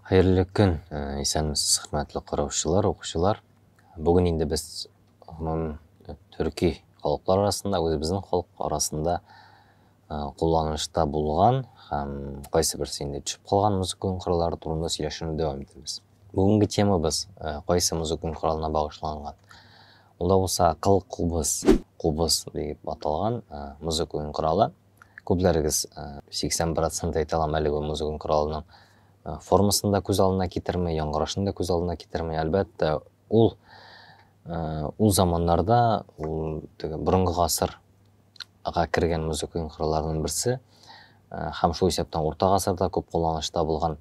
Хайырлы күн, исәнмесез, хөрмәтле караучылар, укучылар. Бүген инде без төрки халыклар арасында, үзебезнең халык арасында кулланышта булган һәм кайсы берсе инде төшеп калган музыка кораллары турында сөйләшүне дәвам итәбез. Бүгенге темабыз кайсы музыка коралына багышланган. Ул да булса кубыз дип аталган музыка коралы. Күпләрегез 80% әйтә алам әлеге музыка коралының формасында күз алдына китермәй, яңгырашында күз алдына китермәй. Әлбәттә, ул заманнарда, борынгы гасырга кергән музыка коралларының берсе, һәм шул исәптән урта гасырда күп кулланышта булган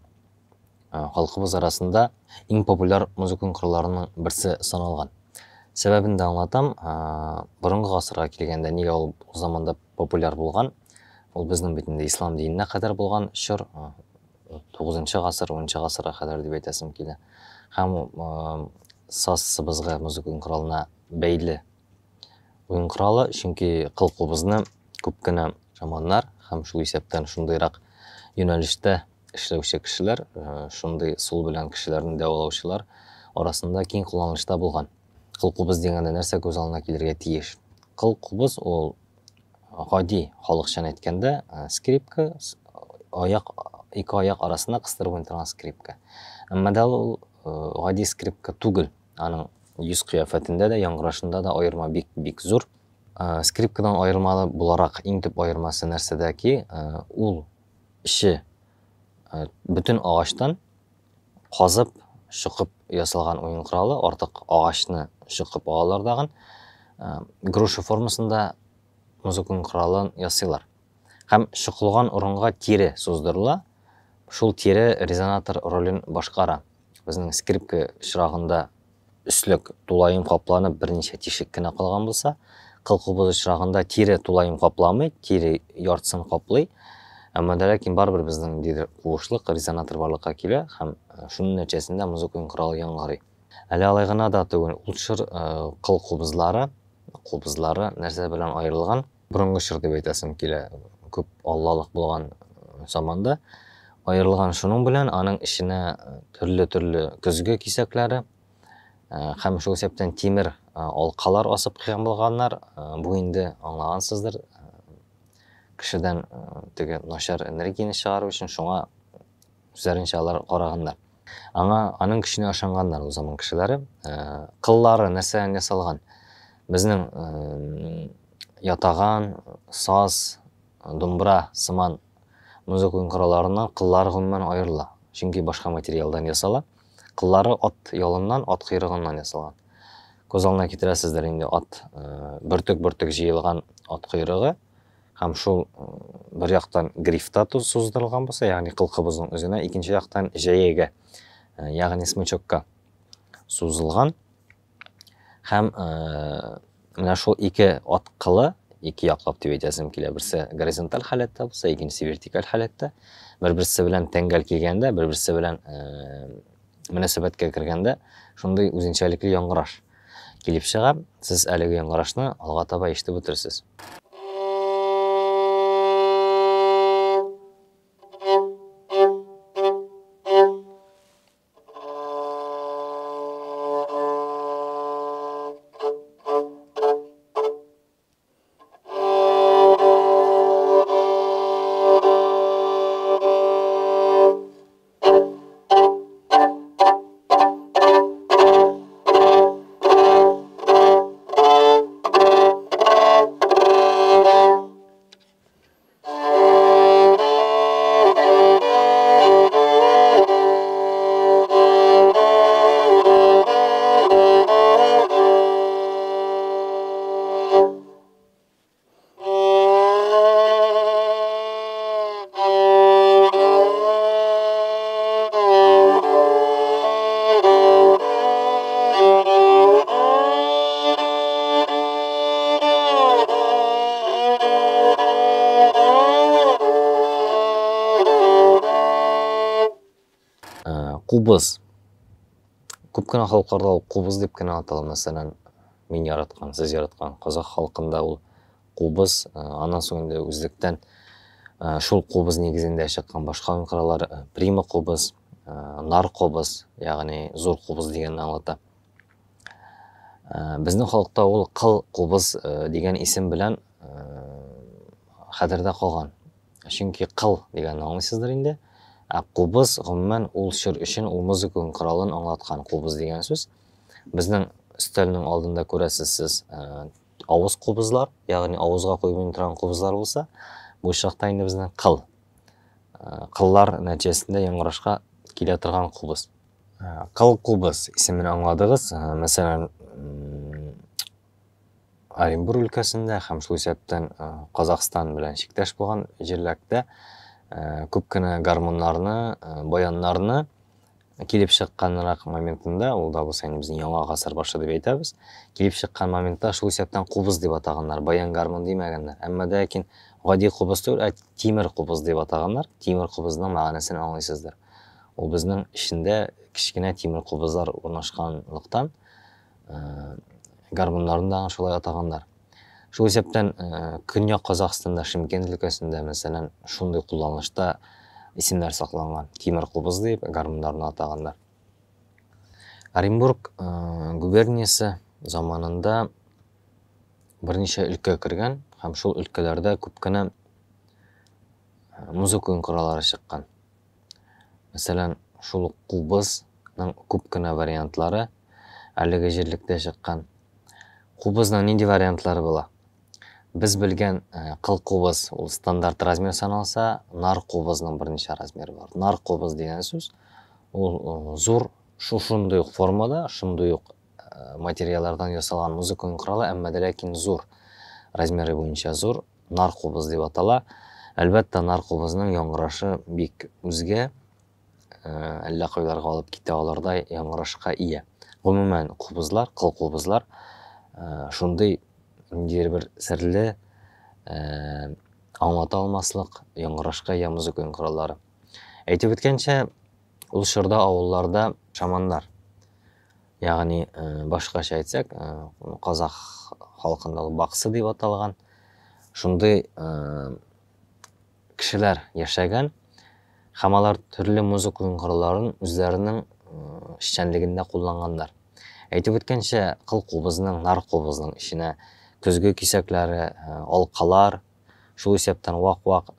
халкыбыз арасында иң популяр музыка коралларының берсе саналган. Сәбәбен дә аңлатам. Борынгы гасырга килгәндә нигә ул заманда популяр булган? Ул безнең бит инде ислам диненә кадәр булган чор, 9-нчы гасыр, 10-нчы гасырга кадәр дип әйтәсем килә. Һәм сазыбызга, музыка коралына бәйле уен коралы, чөнки кыл-кубызны күп кенә шаманнар һәм шул исәптән шундыйрак юнәлештә эшләүче кешеләр, шундый сул белән кешеләрне дәвалаучылар арасында киң кулланышта булган. Кыл-кубыз дигәндә нәрсә күз алдына килергә тиеш? Кыл-кубыз ул гади халыкчан әйткәндә скрипка, ике аяк арасында кыстырып уйнатылган скрипка. Әмма дә ул гади скрипка түгел. Аның йөз кыяфәтендә дә, яңгырашында да аерма бик зур. Скрипкадан аермалы буларак иң төп аермасы нәрсәдә ки, ул ише бөтен агачтан казып, шыкып ясалган уен коралы, артык агачны шыкып алалар дагы, груша формасында музыка коралын ясыйлар. Һәм шыкылган урынга тире суздырыла. Шул тире резонатор ролен башкара. Безнең скрипка чырагында өслек тулайым капланып берничә тишек кенә калган булса, кыл-кубыз чырагында тире тулайым капламый, тире яртысын каплый. Әмма дә ләкин барбер безнең куышлык резонатор барлыкка килә һәм шуның нәтиҗәсендә музыка коралы яңгырый. Әле алай гына да түгел, ул чор кыл-кубызлары нәрсә белән аерылган? Борынгы чор дип әйтәсем килә. Күп аллалык булган заманда аерылган шуның белән аның иченә төрле көзгө кисәкләре һәм шул исәптән тимер алкалар асып куйган булганнар. Бу инде аңлагансыздыр. Кешедән теге начар энергияне чыгару өчен шуңа үзләренчә алар караганнар. Аның көченә ышанганнар ул заман кешеләре. Кыллары нәрсәдән ясалган? Безнең ятаган, саз, думбра сыман музыка коралларыннан кыллары гомумән аерыла. Чөнки башка материалдан ясала. Кыллары ат ялыннан, ат кыйрыгыннан ясалган. Күз алдына китерәсездер инде ат бөртек җыелган ат кыйрыгы һәм шул бер яктан грифта суздырылган булса, ягъни кыл-кубызның үзенә, икенче яктан җәягә, ягъни смычокка сузылган. Һәм менә шул ике ат кылы, ике яклап дип әйтәсем килә. Берсе горизонталь халәттә булса, икенчесе вертикаль халәттә. Бер-берсе белән тәңгәл килгәндә, бер-берсе белән мөнәсәбәткә кергәндә, шундый үзенчәлекле яңгыраш килеп чыга. Сез әлеге яңгырашны алга таба ишетеп үтерсез. Кубыз. Күп кенә халыкларда ул кубыз дип кенә атала. Мәсәлән, мин яраткан, сез яраткан казак халкында ул кубыз, аннан соң инде үзлектән шул кубыз нигезендә чыккан башка уен кораллары, прима кубыз, нар кобыз, ягъни зур кобыз дегенди аңлата. Биздин халыкта ул кыл кобыз деген исем белән хәтердә калган. Чөнки кыл дигәнне аңлыйсыздыр инде. Кубыз гомумән ул чор өчен ул музыка коралын аңлаткан кубыз дигән сүз. Безнең өстәлнең алдында күрәсез сез авыз кубызлар, ягъни авызга куйып торган кубызлар булса, бу чакта инде безнең кыл. Кыллар нәтиҗәсендә яңгырашка килә торган кубыз. Кыл кубыз исемен аңладыгыз. Мәсәлән, Оренбур өлкәсендә һәм шул исәптән Казакстан белән чиктәш булган җирләрдә күп кенә гармоннарны, баяннарны килеп чыкканрак моментында, ул да булса инде безнең яңа гасыр башы дип әйтәбез. Килеп чыккан моментта шул исәптән кубыз дип атаганнар, баян гармон димәгәннәр. Әмма ләкин гади кубыз түгел, тимер кубыз дип атаганнар. Тимер кубызның мәгънәсен аңлыйсыздыр. Ул безнең ичендә кичкенә тимер кубызлар урнашканлыктан гармоннарны да шулай атаганнар. Шул исәптән Көньяк Казакстанда, Шымкент өлкәсендә мәсәлән шундый кулланышта исемнәр сакланган. Тимер кубыз дип гармоннарны атаганнар. Оренбург губерниясе заманында берничә өлкә кергән һәм шул өлкәләрдә күп кенә музыка кораллары чыккан. Мәсәлән, шул кубызның күп кенә вариантлары әлеге җирлектә чыккан. Кубызның нинди вариантлары була? Без белгән кыл кубыз ул стандарт размер саналса, нар кубызның берничә размеры бар. Нар кубыз дигән сүз ул зур, шушындый ук формада, шундый ук материаллардан ясалган музыка коралы, әмма ләкин зур. Размеры буенча зур, нар кубыз дип атала. Әлбәттә, нар кубызның яңгырашы бик үзгә, әллә кайларга алып китә алырдай яңгырашка ия. Гомумән кубызлар, кыл кубызлар шундый ниндидер бер серле, аңлата алмаслык яңгырашка ия музыка кораллары. Әйтеп үткәнчә, ул чорда авылларда шаманнар, ягъни башкача әйтсәк, казак халкында ул баксы дип аталган, шундый кешеләр яшәгән һәм алар төрле музыка коралларын үзләренең эшчәнлегендә кулланганнар. Әйтеп үткәнчә, кыл кубызның, нар кубызның иченә көзгө кисәкләре, алкалар, шул исәптән вак-вак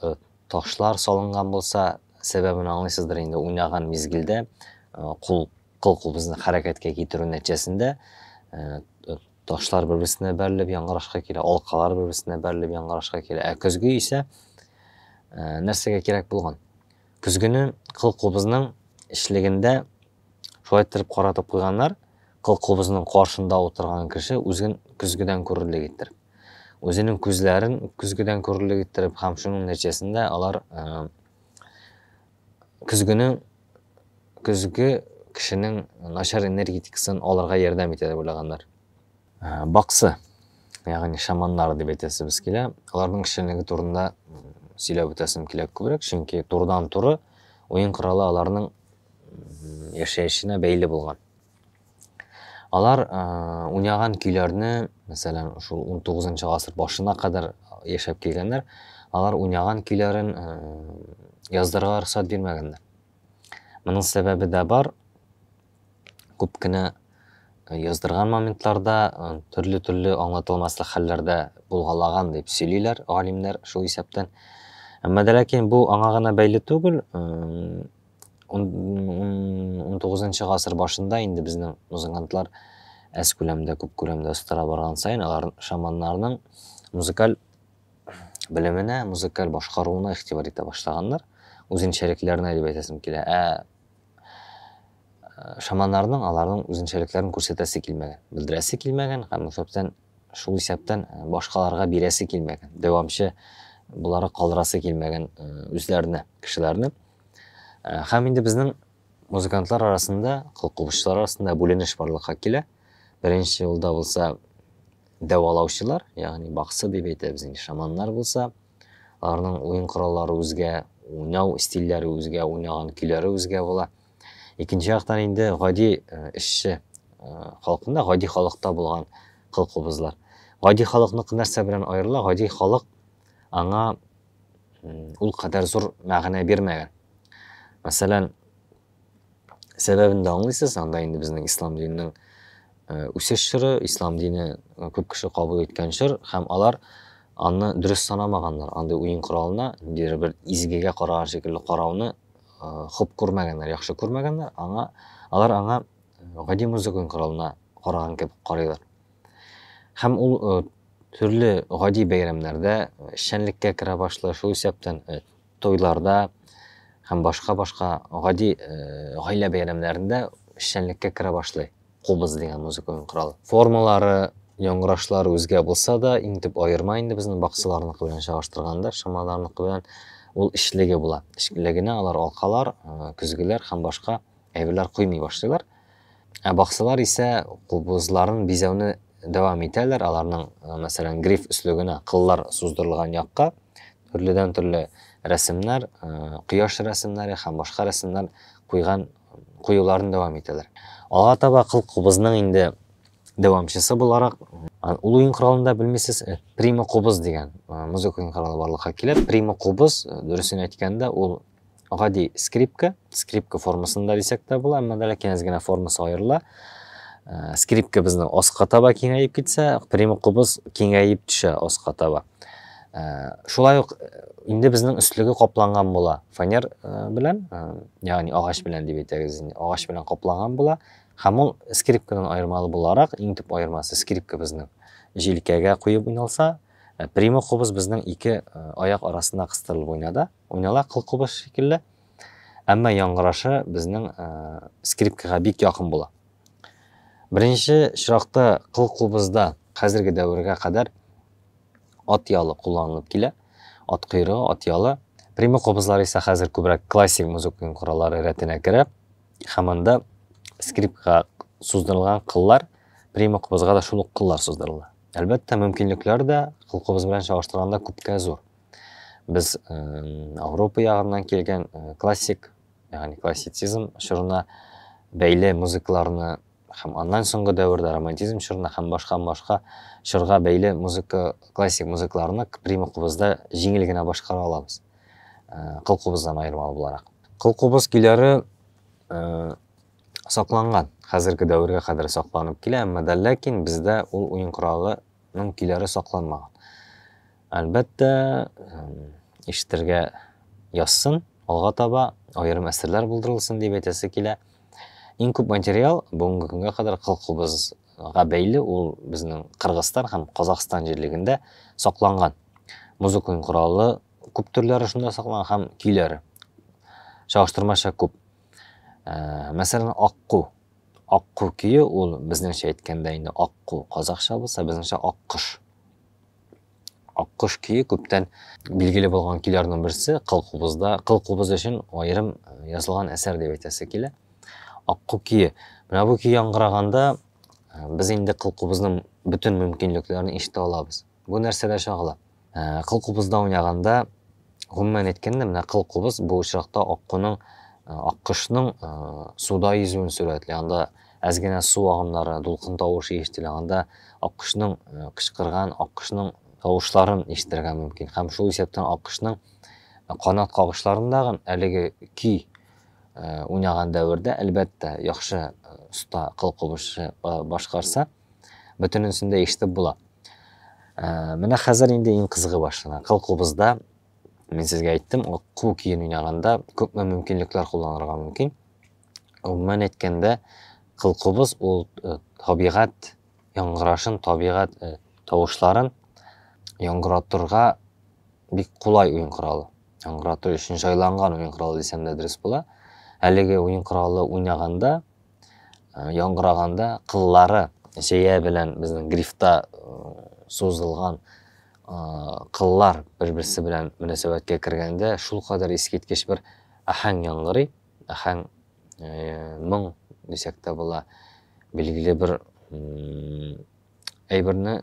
ташлар салынган булса, сәбәбен аңлыйсыздыр инде. Уйнаган мизгелдә кыл кубызны хәрәкәткә китерү нәтиҗәсендә ташлар бер-берсенә бәрелеп яңгырашка килә, алкалар бер-берсенә бәрелеп яңгырашка килә. Көзгө исә нәрсәгә кирәк булган? Көзгөне кыл кубызның эшлегендә шулай итеп каратып куйганнар. Кыл кубызның каршында утырган кеше үзен көзгедән күрерлек иттереп, үзенең күзләрен көзгедән күрерлек иттереп һәм шуның нәтиҗәсендә алар көзгө кешенең начар энергетикасын алырга ярдәм итә дип уйлаганнар. Баксы, ягъни шаманнар дип әйтәсебез килә. Аларның кешелеге турында сөйләп үтәсем килә күбрәк, чөнки турыдан-туры уен коралы аларның яшәешенә бәйле булган. Алар уйнаган көйләрне, мәсәлән, шул 19-нчы гасыр башына кадәр яшәп килгәннәр, алар уйнаган көйләрен яздырга рөхсәт бирмәгәннәр. Моның сәбәбе дә бар. Күп кенә яздырган моментларда төрле аңлатылмаслык хәлләрдә булгалаган дип сөйлиләр галимнәр шул исәптән. Әмма ләкин бу аңа гына бәйле түгел. 19-нчы гасыр башында инде безнең музыкантлар әз күләмдә, күп күләмдә остара барган сайын, алар шаманнарның музыкаль белеменә, музыкаль башкаруына игътибар итә башлаганнар. Үзенчәлекләренә дип әйтәсем килә. Шаманнарның аларның үзенчәлекләрен күрсәтәсе килмәгән, белдерәсе килмәгән һәм шул исәптән башкаларга бирәсе килмәгән. Дәвамчы булары калдырасы килмәгән үзләренә, кешеләрне. Һәм инде безнең музыкантлар арасында, кыл кубызчылар арасында бүленеш барлыкка килә. Беренче юлда булса дәвалаучылар, ягъни баксы дип әйтәбез инде. Шаманнар булса, аларның уен кораллары үзгә, уйнау стильләре үзгә, уйнаган көйләре үзгә була. Икенче яктан инде гади эшче халкында, гади халыкта булган кыл кубызлар. Гади халыкныкы нәрсә белән аерыла? Гади халык аңа ул кадәр зур мәгънә бирмәгән. Мәсәлән, Себебін де аңлайсыз, анда енді біздің ислам динінің үсеш шыры, ислам дини көп кіші қабыл еткен шыр, һәм алар аны дұрыс санамағандар. Андай ойын құралына бір изгеге қараған шекілді қарауны құп көрмәгәннәр, яхшы көрмәгәннәр. Алар аңа гади музыка ойын құралына қараған кеп қарайлар. Һәм ул түрлі гади бәйрәмнәрдә эшчәнлеккә керә башлый, шул исәптән тойларда һәм башка гади гаилә бәйрәмнәрендә эшчәнлеккә керә башлый. Кубыз дигән музыка ойын коралы. Формалары, яңгырашлары үзгә булса да, иң төп аерма инде безнең баксыларныкы белән чагыштырганда, шамаларныкы белән ул ишлеге була. Ишлегенә алар алкалар, көзгеләр һәм башка әйберләр куймый башлыйлар. Ә баксылар исә кубызларын бизәүне дәвам итәләр. Аларның, мәсәлән, гриф өслегенә кыллар суздырылган якка төрледән төрле рәсемнәр, кояш рәсемнәре һәм башка рәсемнәр куюларын дәвам итәләр. Алга таба кыл кубызның инде дәвамчысы буларак, ул уен коралында белмисез, прима кубыз дигән музыка уен коралы барлыкка килә. Прима кубыз, дөресен әйткәндә, ул гади скрипка формасында дисәк тә була, әмма ләкин әз генә формасы аерыла. Скрипка безнең аска таба киңәеп китсә, прима кубыз киңәеп төшә аска таба. Шулай ук инде безнең өслеге капланган була фанер белән, ягъни агач белән дип әйтәбез, агач белән капланган була. Һәм ул скрипкадан аермалы буларак, иң төп аермасы скрипка безнең җилкәгә куеп уйналса, прима кубыз безнең ике аяк арасында кыстырылып уйнала кыл кубыз шикелле. Әмма яңгырашы безнең скрипкага бик якын була. Беренче чиракта кыл кубызда хәзерге дәвергә кадәр ат ялы кулланылып килә. Ат койрыгы, ат ялы. Прима кубызлары исә хәзер күбрәк классик музыка кораллары рәтенә керә. Һәм анда скрипкага суздырылган кыллар, прима кубызга да шул ук кыллар суздырыла. Әлбәттә, мөмкинлекләр дә кыл кубыз белән чагыштырганда күпкә зур. Без Европа ягыннан килгән классик, ягъни классицизм шырына бәйле музыкаларны һәм аннан соңгы дәвердә романтизм шырына һәм башка шырга бәйле классик музыкаларны прима кубызда җиңел генә башкара алабыз. Кыл кубыздан аермалы буларак. Кыл кубыз көйләре сакланган, хәзерге дәвергә кадәр сакланып килә, әмма ләкин бездә ул уен коралының көйләре сакланмаган. Әлбәттә, ишетергә язсын, алга таба аерым әсәрләр булдырылсын дип әйтәсе килә. Иң күп материал бүгенге көнгә кадәр кыл кубызга бәйле ул безнең Кыргызстан һәм Казакстан җирлегендә сакланган. Музыка уен коралы күп төрләре шунда сакланган һәм көйләре чагыштырмача күп. Мәсәлән, акку көйе ул безнеңчә әйткәндә инде акку казакча булса, безнеңчә аккыш. Аккыш көйе күптән билгеле булган көйләрнең берсе кыл кубыз өчен аерым язылган әсәр дип әйтәсе килә. Акку көйе. Менә бу көй яңгыраганда без инде кыл кубызның бүтән мөмкинлекләрен ишетә алабыз. Бу нәрсәдә чагыла? Кыл кубызда уйнаганда, гомумән әйткәндә, менә кыл кубыз бу очракта аккышның суда йөзүен сүрәтләй. Анда әз генә су агымнары, дулкын тавышы ишетелә. Анда аккышның кычкырган, аккышның тавышларын ишетергә мөмкин. Һәм шул исәптән аккышның канат кагышларындагы әлеге көй уйнаган дәвердә әлбәттә яхшы уста кыл кубызчы башкарса, бөтенесендә ишетеп була. Менә хәзер инде иң кызыгы башлана. Кыл кубызда мен сезгә әйттем, акку көйен уйнаганда күп мөмкинлекләр кулланырга мөмкин. Гомумән әйткәндә, кыл кубыз ул табигать яңгырашын, табигать тавышларын яңгыратырга бик кулай уен коралы. Яңгыратыр өчен җайланган уен коралы дисәм дә дөрес була. Әлеге уен коралы уйнаганда, яңгыраганда кыллары җәя белән безнең грифта сузылган кыллар бер-берсе белән мөнәсәбәткә кергәндә, шул кадәр искиткеч бер аһәң яңгырый, аһәң моң дисәк тә була, билгеле бер әйберне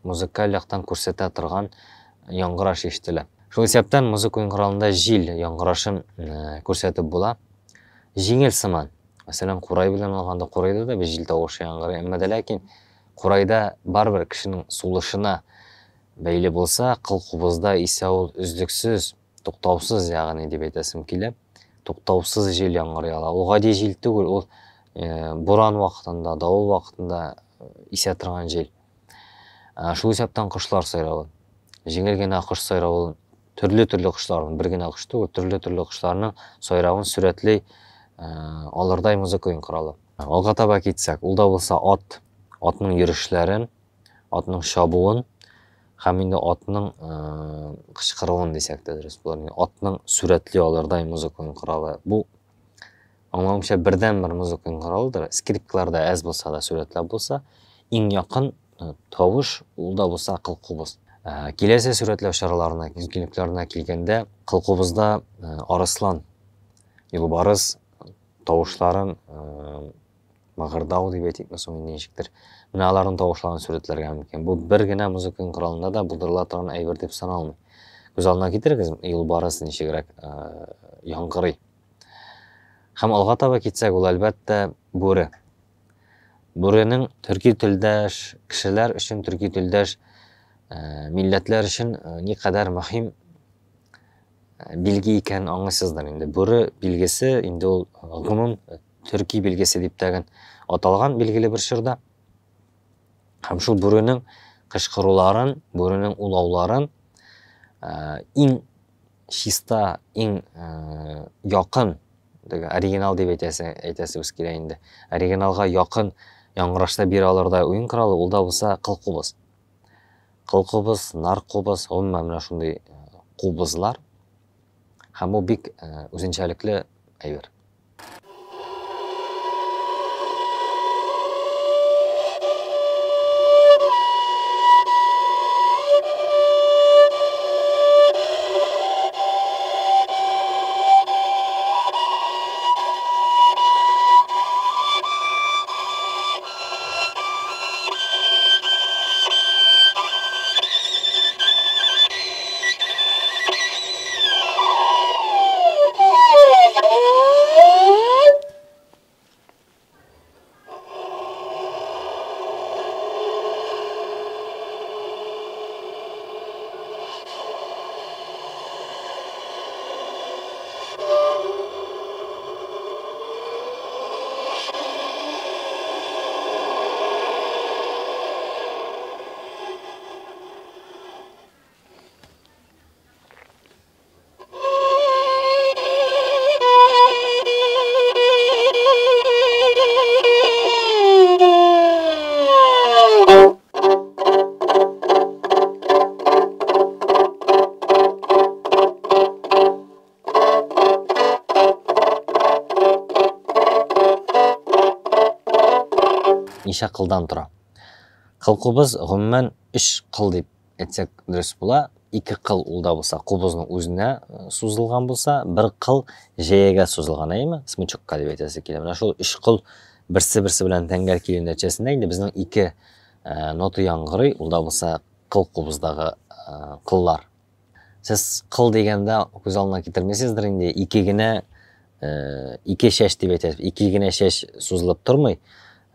музыкаль яктан күрсәтә торган яңгыраш ишетелә. Шул исәптән музыка уен коралында җил яңгырашын күрсәтеп була. Җиңел сыман. Мәсәлән, курай белән алганда, курайда да бер җил тавышы яңгырый, әмма ләкин курайда барбер кешенең сулышына бәйле булса, кыл кубызда исә ул үздексез, туктаусыз, ягъни дип әйтәсем килә. тоқтаусыз жел яңғырай ала. Ол ғади жел түгіл, ол боран вақытында, дауыл вақытында есе тұрған жел. Шул есептен құшлар сайрауы. Жеңілген құш сайрауы түрлі-түрлі құшлардың, бір генә құш түгіл, түрлі-түрлі құшларның сайрауын сүрәтлей алырдай музыка ойын құралы. Алға таба кетсек, ол да болса атның йөрішләрен, атның шабуын, һәм инде атның кычкыруын дисәк тә дөрес булыр. Атның сүрәтле алырдай музыка ойын құралы. Бу аңлауымча бердән-бер музыка ойын құралыдыр. Скрипкаларда әз булса да, сүрәтләп булса, иң якын тавыш ул да булса кылкубыз. Келесі сүрәтләү чараларына, мөмкинлекләренә килгәндә, кылкубызда арыслан, юлбарыс тавышларын мыгырдау дип әйтикме соң ничектер. Менә аларның тавышларын сүрәтләргә мөмкин. Бу бер генә музыка коралында да булдырыла торган әйбер дип саналмый. Күз алдына китерегез, юлбарыс ничегрәк яңгырый. Һәм алга таба китсәк, ул әлбәттә бүре. Бүренең төрки телдәш кешеләр өчен, төрки телдәш милләтләр өчен никадәр мөһим билге икән аңлыйсыздыр инде. Бүре билгесе инде ул гомум төрки билгесе дип тәгән аталган билгеле бер чорда. Һәм шул бүренең кычкыруларын, бүренең улауларын иң чиста, иң якын, оригинал дип әйтәсебез килә инде. Оригиналга якын яңгырашта бирә алырдай уен коралы ул да булса кылкубыз. Кылкубыз, наркубыз, гомумән менә шундый кубызлар. Һәм бу бик үзенчәлекле әйбер. Ничә кылдан тора. Кылкубыз гомумән 3 кыл дип әйтсәк дөрес була. 2 кыл ул да булса кубызның үзенә сузылган булса, 1 кыл җәягә сузылган, әйме? Смычокка дип әйтәсе килә. Менә шул 3 кыл берсе белән тәңгәл килү нәтиҗәсендә инде безнең 2 нота яңгырый, ул да булса кылкубыздагы кыллар. Сез кыл дигәндә күз алдына китермәйсездер инде 2 генә 2 шәш дип әйтәбез. 2 генә шәш сузылып тормый.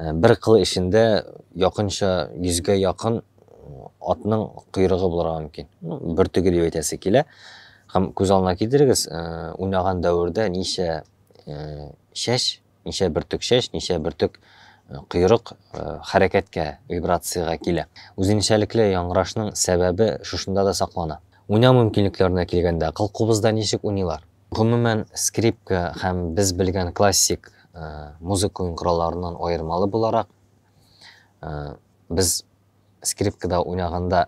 Бер кыл эчендә якынча 100гә якын атның койрыгы булырга мөмкин. Бөртеге дип әйтәсе килә. Һәм күз алдына китерегез, уйнаган дәврдә ничә шәш, ничә бөртек шәш, ничә бөртек койрык хәрәкәткә, вибрацияга килә. Үзенчәлекле яңгырашның сәбәбе шушында да саклана. Уйнау мөмкинлекләренә килгәндә кылкубызда ничек уйныйлар? Гомумән скрипка һәм без белгән классик музыка уен коралларынан айырмалы буларак, без скрипкада уйнаганда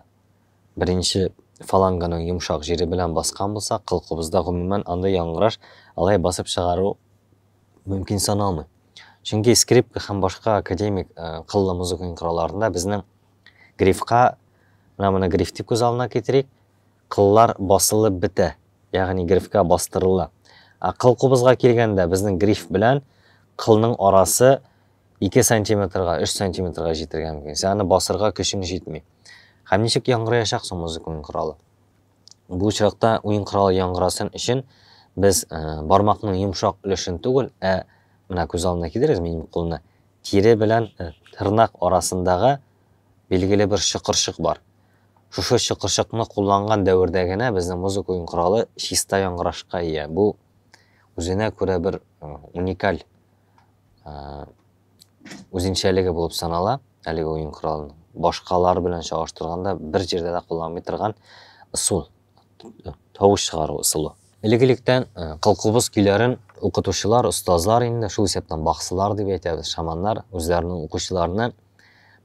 беренче фаланганың йомшак җире белән баскан булса, кылкубызда гомумән андай яңгыраш алай басып чыгару мөмкин саналмый. Чөнки скрипка һәм башка академик кыллы музыка уен коралларында безнең грифка, менә гриф дип күз алдына китерик, кыллар басылып бетә, ягъни грифка бастырыла. Кылкубызга килгәндә безнең гриф белән кылның арасы 2 сантиметрга, 3 сантиметрга җитәргә мөмкин. Аны басырга көчең җитми. Һәм ничек яңгыраяшак соң музыка уен коралы? Бу чакта уен коралы яңгырасын өчен без бармакның йомшак өлешен түгел, менә күз алдына китерегез минем кулны. Тире белән тырнак арасындагы билгеле бер шыкыршык бар. Шушы шыкыршыкны кулланган дәврдә генә безнең музыка уен коралы чиста яңгырашка ия. Бу үзенә күрә бер уникаль үзенчәлеге булып санала. Әлеге уен коралының башкалар белән чагыштырганда бер җирдә дә кулланмый торган ысул, тавыш чыгару ысулы. Элек-электән кылкыбыз көйләрен укытучылар, устазлар инде шул исәптән баксылар дип әйтәбез, шаманнар үзләренең укучыларына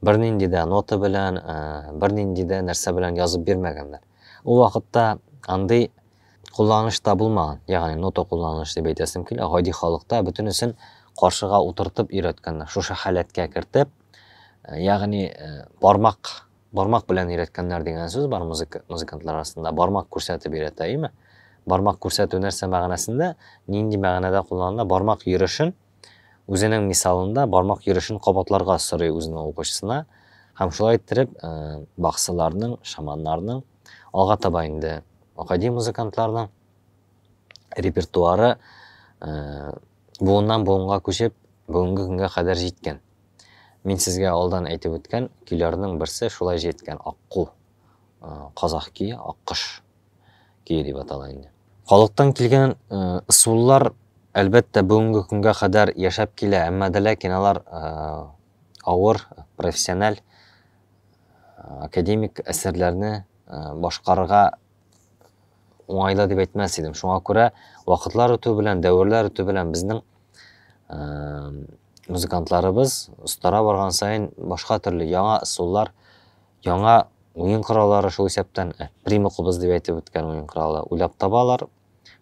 бернинди дә нота белән, бернинди дә нәрсә белән язып бирмәгәннәр. Ул вакытта андый кулланыш та булмаган, ягъни нота кулланыш дип әйтәсем килә. Гади халыкта бөтенесен каршыга утыртып өйрәткәннәр, шушы халәткә кертеп, ягъни бармак белән өйрәткәннәр дигән сүз бар музыкантлар арасында. Бармак күрсәтеп өйрәтә, име? Бармак күрсәтү нәрсә мәгънәсендә, нинди мәгънәдә кулланыла? Бармак йөрешен үзенең мисалында бармак йөрешен кабатларга сорый үзенең укучысына, һәм шулай иттереп баксыларның, шаманнарның алга таба инде академик музыкантларның репертуары буыннан буынга күчеп, бүгенге көнгә кадәр җиткән. Мин сезгә алдан әйтеп үткән көйләрнең берсе шулай җиткән. Акку, казак көе, аккыш көе дип атала инде. Халыктан килгән ысуллар әлбәттә бүгенге көнгә кадәр яшәп килә, әмма дә ләкин алар авыр, профессиональ, академик әсәрләрне башкарырга уңайлы дип әйтмәс идем. Шуңа күрә вакытлар үтү белән, дәверләр үтү белән безнең музыкантларыбыз устара барган сайын башка төрле яңа ысуллар, яңа уен кораллары шул исәптән прима кубыз дип әйтеп үткән уен коралы уйлап табалар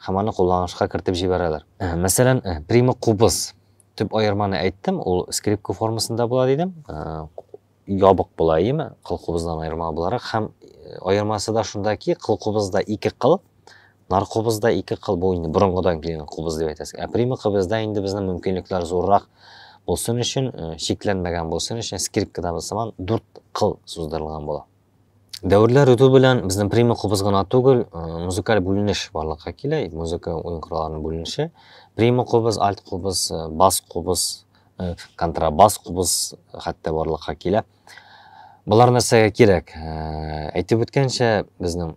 һәм аны кулланышка кертеп җибәрәләр. Мәсәлән, прима кубыз төп аерманы әйттем, ул скрипка формасында була дидем. Ябык була, име? Кылкыбыздан аерма буларак һәм аермасы да шунда ки, кылкыбызда 2 кыл, нар кубызда 2 кыл, бу инде борынгыдан килгән кубыз дип әйтәсез. Прима кубызда инде безнең мөмкинлекләр зуррак булсын өчен, шикләнмәгән булсын өчен скрипкада булсаман 4 кыл суздырылган була. Дәверләр үтү белән безнең прима кубыз гына түгел, музыкаль бүленеш барлыкка килә, музыка уен коралларының бүленеше. Прима кубыз, альт кубыз, бас кубыз, контрабас кубыз хәтта барлыкка килә. Булар нәрсәгә кирәк? Әйтеп үткәнчә, безнең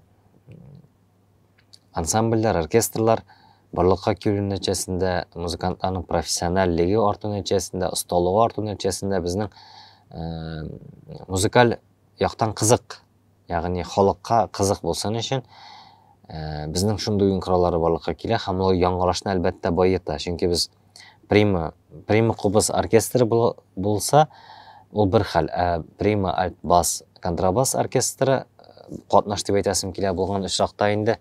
ансамбльләр, оркестрлар барлыкка килү нәтиҗәсендә, музыкантларның профессиональлеге арту нәтиҗәсендә, осталыгы арту нәтиҗәсендә безнең музыкаль яктан кызык, ягъни халыкка кызык булсын өчен безнең шундый уен кораллары барлыкка килә һәм ул яңгырашны әлбәттә байыта. Чөнки без прима кубыз оркестры булса, ул бер хәл. Прима, альт, бас, контрабас оркестры катнаш дип әйтәсем килә булган очракта инде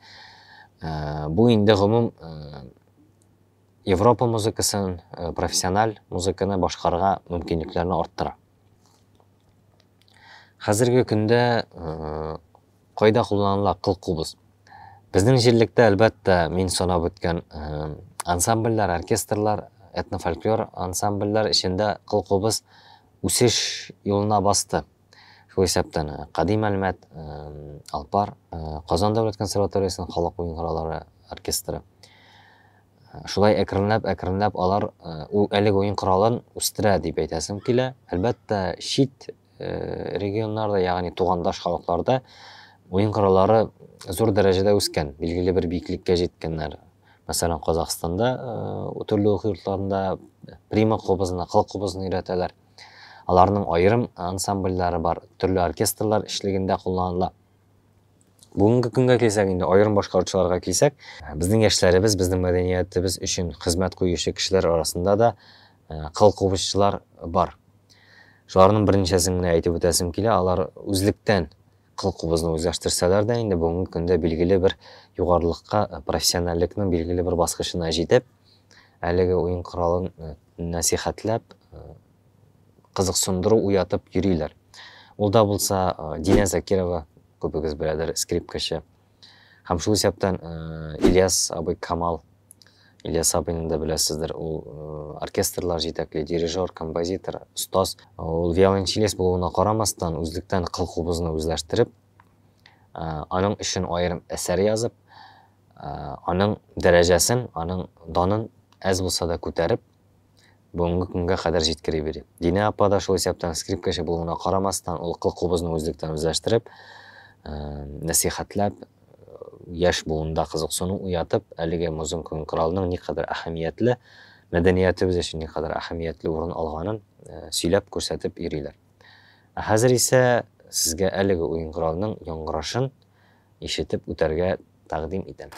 бу инде гомум Европа музыкасын, профессиональ музыканы башкарырга мөмкинлекләрне арттыра. Хәзерге көндә кайда кулланыла кылкыбыз? Безнең җирлектә әлбәттә мин санап үткән ансамбльләр, оркестрлар, этнофольклор ансамбльләр эчендә кылкыбыз үсеш юлына басты. Шул исәптән Кадим Әлмәт, Алпар, Казан дәүләт консерваториясының халык уен кораллары оркестры. Шулай әкренләп алар әлеге уен коралын үстерә дип әйтәсем килә. Әлбәттә чит регионнарда, ягъни тугандаш халыкларда уен кораллары зур дәрәҗәдә үскән, билгеле бер биеклеккә җиткәннәр. Мәсәлән, Казакстанда төрле уку йортларында прима кубызны, кылкыбызны өйрәтәләр. Аларның аерым ансамбльләре бар, төрле оркестрлар эшлегендә кулланыла. Бүгенге көнгә килсәк, инде аерым башкаручыларга килсәк, безнең яшьләребез, безнең мәдәниятебез өчен хезмәт куючы кешеләр арасында да кылкыбызчылар бар. Шуларның берничәсен генә әйтеп үтәсем килә, алар үзлектән кылкыбызны үзләштерсәләр дә, инде бүгенге көндә билгеле бер югарылыкка, профессиональлекнең билгеле бер баскычына җитеп, әлеге уен коралын насихатлап, кызыксындыру уятып йөриләр. Ул да булса Динә Закирова, күпегез беләдер, скрипкачы. Һәм шул исәптән Ильяс абый Камал, Ильяс абыйны да беләсездер, ул оркестрлар җитәкли, дирижер, композитор, устаз. Ул виолончелист булуына карамастан, үзлектән кылкыбызны үзләштереп, аның өчен аерым әсәр язып, аның дәрәҗәсен, аның данын әз булса да күтәреп, бүгенге көнгә кадәр җиткереп бирә. Динә апа да шул исәптән скрипкачы булуына карамастан, ул кылкыбызны үзлектән үзләштереп, насихатлап, яш буында кызыксынуу уятып, әлеге музыка көң куралының не кадәр әһәмиятле, мәдәниятыбыз өчен не кадәр әһәмиятле урын алганын сөйләп күрсәтеп йөриләр. Хәзер исә сезгә әлеге уен коралының яңгырашын ишетеп үтәргә тәкъдим итәм.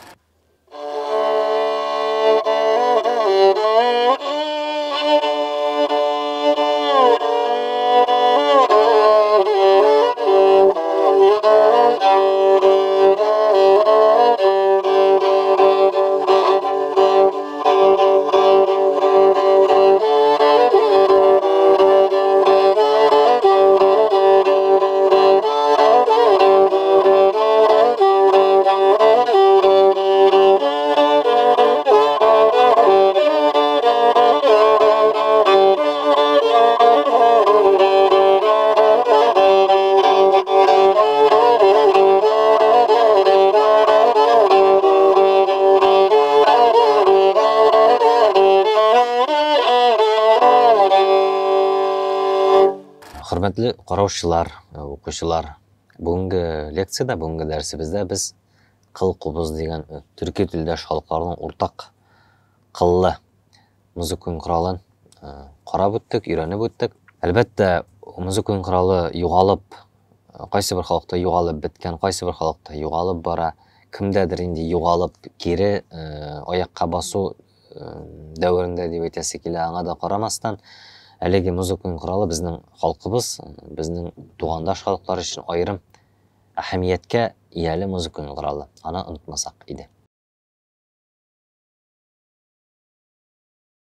Хөрмәтле караучылар, укучылар, бүгенге лекцияда, бүгенге дәресебездә без кыл кубыз дигән төрки телдәш халыкларның уртак кыллы музыка көң коралын карап үттек, өйрәнеп үттек. Әлбәттә, музыка көң коралы югалып, кайсы бер халыкта югалып беткән, кайсы бер халыкта югалып бара, кемдәдер инде югалып кире аякка басу дәверендә дип әйтәсе килә, аңа да карамастан, әлеге музыка көң коралы безнең халкыбыз, безнең тугандаш халыклар өчен аерым әһәмияткә ияле музыка көң коралы. Аны онытмасак иде.